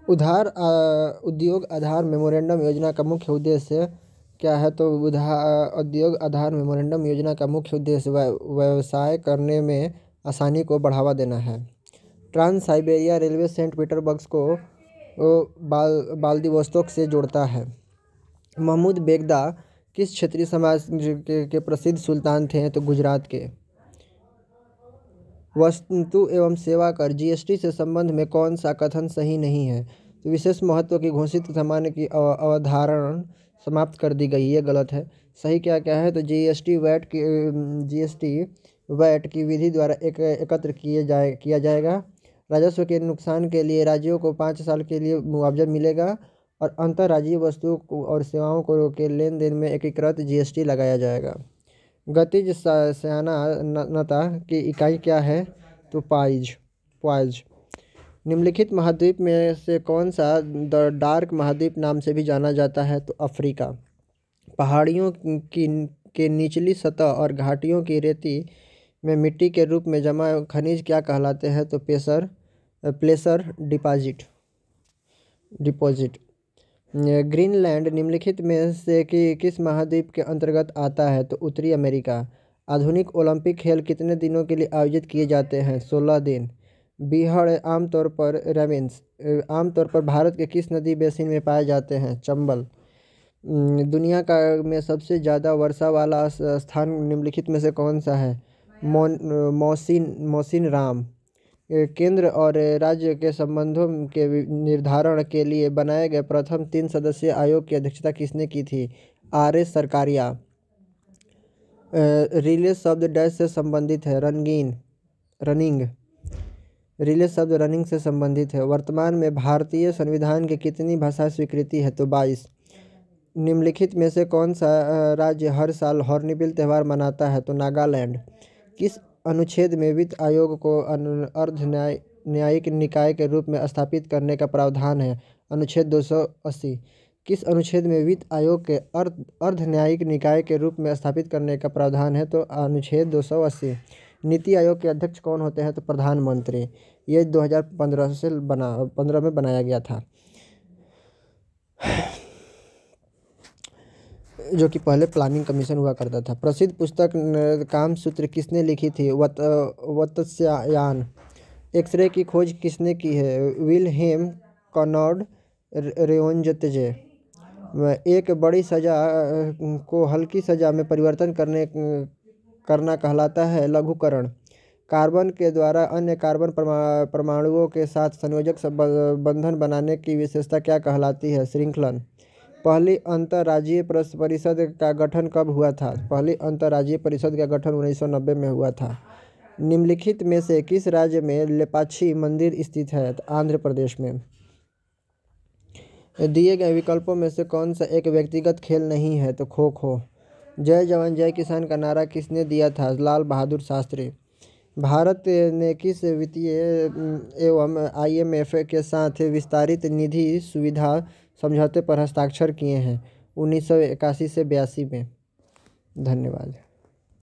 उद्योग आधार मेमोरेंडम योजना का मुख्य उद्देश्य क्या है? तो उद्योग आधार मेमोरेंडम योजना का मुख्य उद्देश्य व्यवसाय करने में आसानी को बढ़ावा देना है। Trans Siberia railway Saint Petersburg को व्लादिवोस्तोक से जोड़ता है। महमूद बेगदा किस क्षेत्रीय समाज के प्रसिद्ध सुल्तान थे? तो गुजरात के। वस्तु एवं सेवा कर जीएसटी से संबंध में कौन सा कथन सही नहीं है? तो विशेष महत्व की घोषित सामान्य की अवधारणा समाप्त कर दी गई, ये गलत है। सही क्या क्या है? तो जीएसटी वैट की विधि द्वारा एकत्र किया जाएगा। राजस्व के नुकसान के लिए राज्यों को 5 साल के लिए मुआवजा मिलेगा और अंतर्राज्यीय वस्तुओं और सेवाओं के लेन देन में एकीकृत जीएसटी लगाया जाएगा। गतिज सयानता की इकाई क्या है? तो पॉइज। निम्नलिखित महाद्वीप में से कौन सा द डार्क महाद्वीप नाम से भी जाना जाता है? तो अफ्रीका। पहाड़ियों के निचली सतह और घाटियों की रेती में मिट्टी के रूप में जमा खनिज क्या कहलाते हैं? तो प्लेसर डिपॉजिट। ग्रीनलैंड निम्नलिखित में से किस महाद्वीप के अंतर्गत आता है? तो उत्तरी अमेरिका। आधुनिक ओलंपिक खेल कितने दिनों के लिए आयोजित किए जाते हैं? 16 दिन। बीहड़ आमतौर पर भारत के किस नदी बेसिन में पाए जाते हैं? चंबल। दुनिया में सबसे ज़्यादा वर्षा वाला स्थान निम्नलिखित में से कौन सा है? मौसिन राम। केंद्र और राज्य के संबंधों के निर्धारण के लिए बनाए गए प्रथम 3 सदस्यीय आयोग की अध्यक्षता किसने की थी? RS सरकारिया। रिले शब्द डैश से संबंधित है? रनिंग। रिले शब्द रनिंग से संबंधित है। वर्तमान में भारतीय संविधान की कितनी भाषा स्वीकृति है? तो 22। निम्नलिखित में से कौन सा राज्य हर साल हॉर्नबिल त्यौहार मनाता है? तो नागालैंड। किस अनुच्छेद में वित्त आयोग को अर्ध न्यायिक निकाय के रूप में स्थापित करने का प्रावधान है? अनुच्छेद 280। किस अनुच्छेद में वित्त आयोग के अर्ध न्यायिक निकाय के रूप में स्थापित करने का प्रावधान है? तो अनुच्छेद 280। नीति आयोग के अध्यक्ष कौन होते हैं? तो प्रधानमंत्री। ये 2015 में बनाया गया था, जो कि पहले प्लानिंग कमीशन हुआ करता था। प्रसिद्ध पुस्तक कामसूत्र किसने लिखी थी? वत्स्यायन। एक्सरे की खोज किसने की है? Wilhelm Conrad Roentgen. एक बड़ी सजा को हल्की सजा में परिवर्तन करना कहलाता है लघुकरण। कार्बन के द्वारा अन्य कार्बन परमाणुओं के साथ संयोजक बंधन बनाने की विशेषता क्या कहलाती है? श्रृंखलन। पहली अंतर्राज्यीय परिषद का गठन कब हुआ था? पहली अंतर्राज्यीय परिषद का गठन 1990 में हुआ था। निम्नलिखित में से किस राज्य में लेपाक्षी मंदिर स्थित है? तो आंध्र प्रदेश में। दिए गए विकल्पों में से कौन सा एक व्यक्तिगत खेल नहीं है? तो खो खो। जय जवान जय किसान का नारा किसने दिया था? लाल बहादुर शास्त्री। भारत ने किस वित्तीय एवं IMF के साथ विस्तारित निधि सुविधा समझौते पर हस्ताक्षर किए हैं? 1981 से 82 में। धन्यवाद।